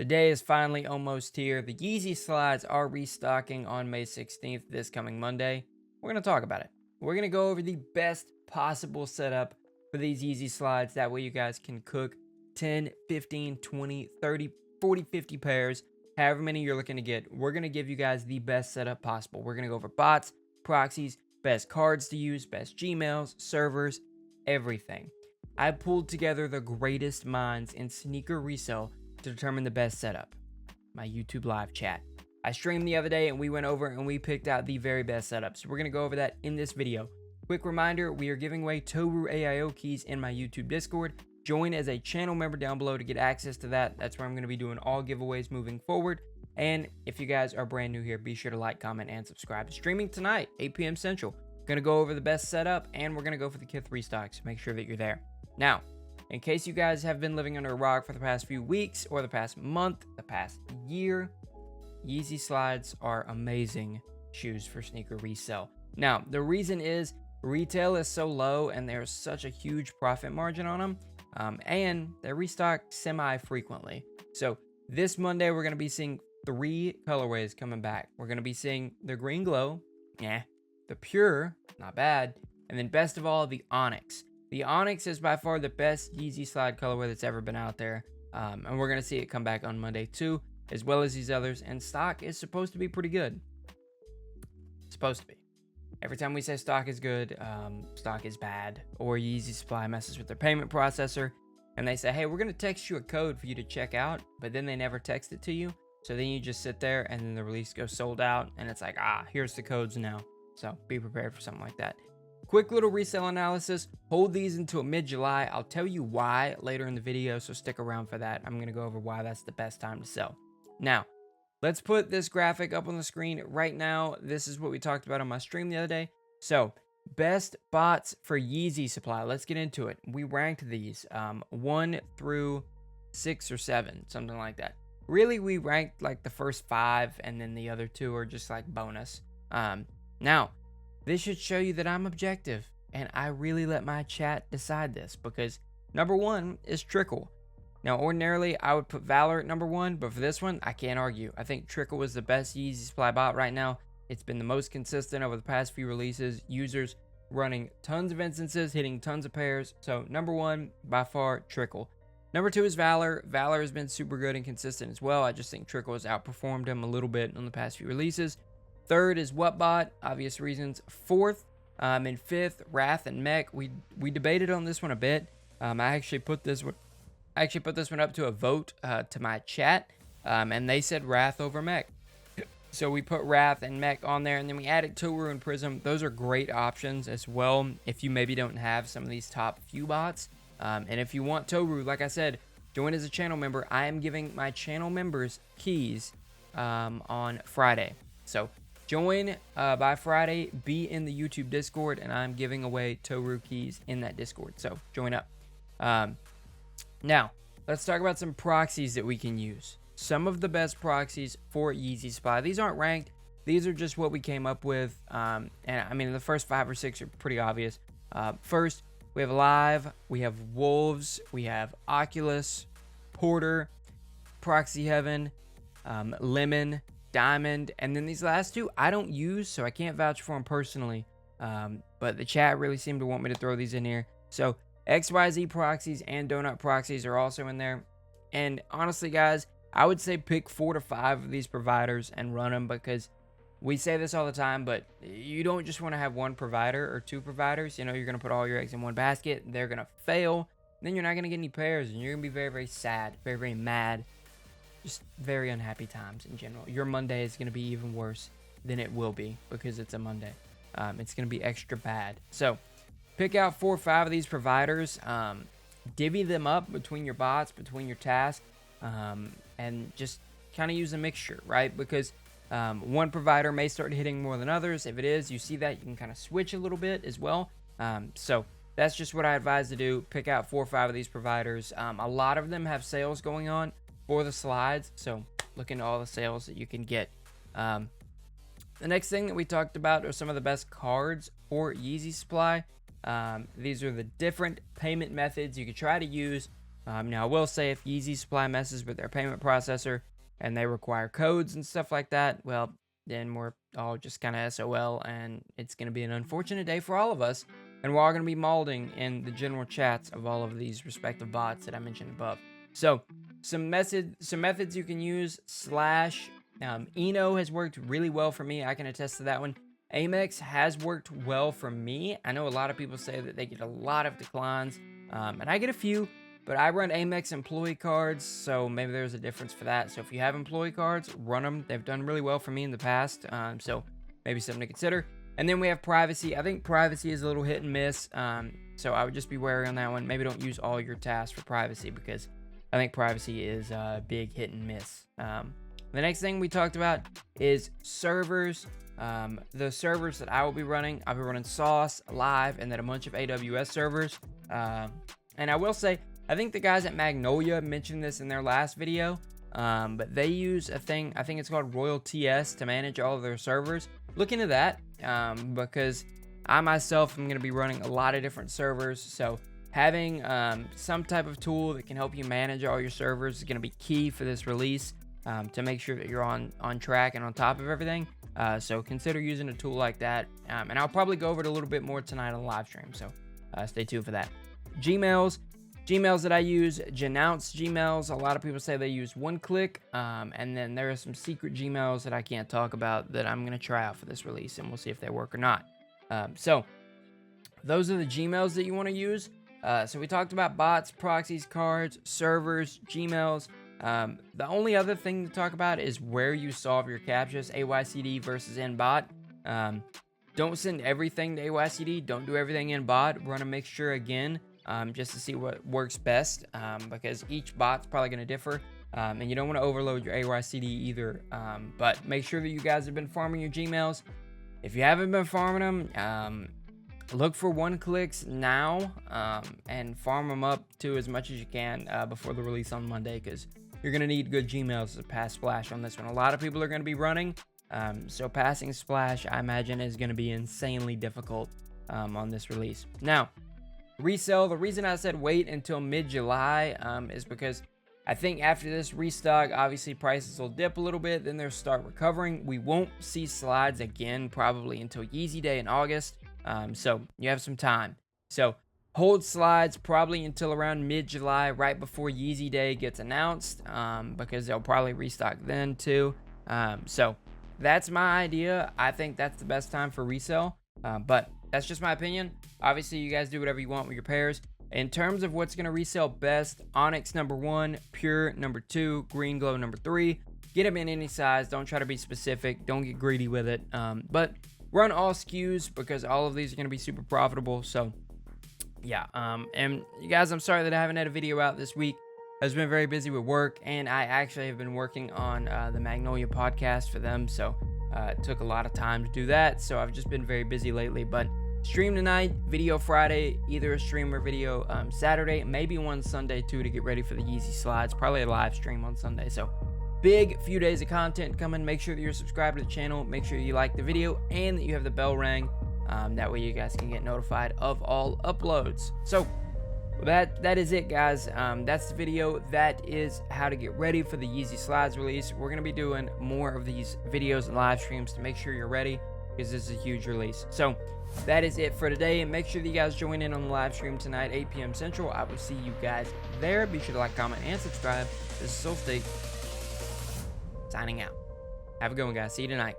The day is finally almost here. The Yeezy slides are restocking on May 16th, this coming Monday. We're going to talk about it. We're going to go over the best possible setup for these Yeezy slides. That way you guys can cook 10, 15, 20, 30, 40, 50 pairs, however many you're looking to get. We're going to give you guys the best setup possible. We're going to go over bots, proxies, best cards to use, best Gmails, servers, everything. I pulled together the greatest minds in sneaker resale to determine the best setup. My YouTube live chat. I streamed the other day and we went over and we picked out the very best setup. So we're going to go over that in this video. Quick reminder, we are giving away Tohru AIO keys in my YouTube Discord. Join as a channel member down below to get access to that. That's where I'm going to be doing all giveaways moving forward. And if you guys are brand new here, be sure to like, comment, and subscribe. Streaming tonight, 8 p.m. Central. Going to go over the best setup and we're going to go for the Kith restocks. Make sure that you're there. Now, in case you guys have been living under a rock for the past few weeks or the past month, the past year, Yeezy slides are amazing shoes for sneaker resale. Now, the reason is retail is so low and there's such a huge profit margin on them, and they're restocked semi-frequently. So this Monday, we're going to be seeing 3 colorways coming back. We're going to be seeing the green glow, the pure, not bad, and then best of all, the onyx. The onyx is by far the best Yeezy slide colorway that's ever been out there. And we're going to see it come back on Monday too, as well as these others. And stock is supposed to be pretty good. Supposed to be. Every time we say stock is good, stock is bad. Or Yeezy Supply messes with their payment processor. And they say, hey, we're going to text you a code for you to check out. But then they never text it to you. So then you just sit there and then the release goes sold out. And it's like, here's the codes now. So be prepared for something like that. Quick little resale analysis. Hold these until mid-July. I'll tell you why later in the video, so stick around for that. I'm going to go over why that's the best time to sell. Now, let's put this graphic up on the screen right now. This is what we talked about on my stream the other day. So, best bots for Yeezy supply. Let's get into it. We ranked these 1 through 6 or 7, something like that. Really, we ranked like the first 5, and then the other 2 are just like bonus. Now, this should show you that I'm objective, and I really let my chat decide this, because number 1 is Trickle. Now, ordinarily, I would put Valor at number 1, but for this one, I can't argue. I think Trickle was the best Yeezy supply bot right now. It's been the most consistent over the past few releases. Users running tons of instances, hitting tons of pairs. So, number 1, by far, Trickle. Number 2 is Valor. Valor has been super good and consistent as well. I just think Trickle has outperformed him a little bit on the past few releases. 3rd is Whatbot, obvious reasons. 4th and 5th, Wrath and Mech. We debated on this one a bit. I actually put this one up to a vote to my chat, and they said Wrath over Mech. So we put Wrath and Mech on there, and then we added Tohru and Prism. Those are great options as well if you maybe don't have some of these top few bots. And if you want Tohru, like I said, join as a channel member. I am giving my channel members keys on Friday. So join by Friday, be in the YouTube Discord, and I'm giving away Tohru keys in that Discord. So join up. Now, let's talk about some proxies that we can use. Some of the best proxies for Yeezy supply. These aren't ranked. These are just what we came up with. And I mean, the first 5 or 6 are pretty obvious. First, we have Live, we have Wolves, we have Oculus, Porter, Proxy Heaven, Lemon, Diamond, and then these last 2 I don't use, so I can't vouch for them personally. But the chat really seemed to want me to throw these in here. So XYZ proxies and Donut proxies are also in there. And honestly, guys, I would say pick 4 to 5 of these providers and run them, because we say this all the time, but you don't just want to have 1 provider or 2 providers. You know, you're going to put all your eggs in one basket. They're going to fail. Then you're not going to get any pairs, and you're going to be very, very sad, very, very mad. Just very unhappy times in general. Your Monday is going to be even worse than it will be because it's a Monday. It's going to be extra bad. So pick out 4 or 5 of these providers. Divvy them up between your bots, between your tasks, and just kind of use a mixture, right? Because one provider may start hitting more than others. If it is, you see that, you can kind of switch a little bit as well. So that's just what I advise to do. Pick out 4 or 5 of these providers. A lot of them have sales going on for the slides, so look into all the sales that you can get. The next thing that we talked about are some of the best cards for Yeezy supply. These are the different payment methods you could try to use Now, I will say if Yeezy Supply messes with their payment processor and they require codes and stuff like that, well, then we're all just kind of SOL, and it's going to be an unfortunate day for all of us. And we're all going to be molding in the general chats of all of these respective bots that I mentioned above. So, some methods you can use. Slash Eno has worked really well for me. I can attest to that one. Amex has worked well for me. I know a lot of people say that they get a lot of declines, and I get a few. But I run Amex employee cards, so maybe there's a difference for that. So if you have employee cards, run them. They've done really well for me in the past, so maybe something to consider. And then we have privacy. I think privacy is a little hit and miss, so I would just be wary on that one. Maybe don't use all your tasks for privacy, because I think privacy is a big hit and miss. The next thing we talked about is servers. The servers that I will be running, I'll be running Sauce, Live, and then a bunch of AWS servers. And I will say, I think the guys at Magnolia mentioned this in their last video, but they use a thing, I think it's called Royal TS, to manage all of their servers. Look into that, because I myself am going to be running a lot of different servers, so having some type of tool that can help you manage all your servers is going to be key for this release, to make sure that you're on track and on top of everything. So consider using a tool like that, and I'll probably go over it a little bit more tonight on the live stream, so stay tuned for that. Gmails that I use, Jannounts Gmails. A lot of people say they use one-click, and then there are some secret Gmails that I can't talk about that I'm going to try out for this release, and we'll see if they work or not. So those are the Gmails that you want to use. So we talked about bots, proxies, cards, servers, Gmails. The only other thing to talk about is where you solve your captchas, AYCD versus in bot. Don't send everything to AYCD. Don't do everything in bot. Run a mixture again. Just to see what works best, because each bot's probably going to differ, and you don't want to overload your AYCD either, but make sure that you guys have been farming your Gmails. If you haven't been farming them, look for one-clicks now, and farm them up to as much as you can before the release on Monday, because you're going to need good Gmails to pass Splash on this one. A lot of people are going to be running, so passing Splash, I imagine, is going to be insanely difficult on this release. Now, resell, the reason I said wait until mid-July is because I think after this restock, obviously prices will dip a little bit, then they'll start recovering. We won't see slides again probably until Yeezy Day in August, so you have some time. So hold slides probably until around mid-July, right before Yeezy Day gets announced, because they'll probably restock then too. So that's my idea. I think that's the best time for resell, but that's just my opinion. Obviously, you guys do whatever you want with your pairs. In terms of what's going to resell best, Onyx number 1, Pure number 2, Green Glow number 3. Get them in any size. Don't try to be specific. Don't get greedy with it. But run all SKUs, because all of these are going to be super profitable. So, yeah. And you guys, I'm sorry that I haven't had a video out this week. I've been very busy with work, and I actually have been working on the Magnolia podcast for them. So, it took a lot of time to do that. So, I've just been very busy lately. But stream tonight, video Friday, either a stream or video Saturday, maybe one Sunday too, to get ready for the Yeezy slides. Probably a live stream on Sunday. So big few days of content coming. Make sure that you're subscribed to the channel. Make sure you like the video and that you have the bell rang. That way you guys can get notified of all uploads. So that is it, guys. That's the video. That is how to get ready for the Yeezy slides release. We're going to be doing more of these videos and live streams to make sure you're ready, because this is a huge release. So that is it for today, and make sure that you guys join in on the live stream tonight, 8 p.m. Central. I will see you guys there. Be sure to like, comment, and subscribe. This is Soul State signing out. Have a good one, guys. See you tonight.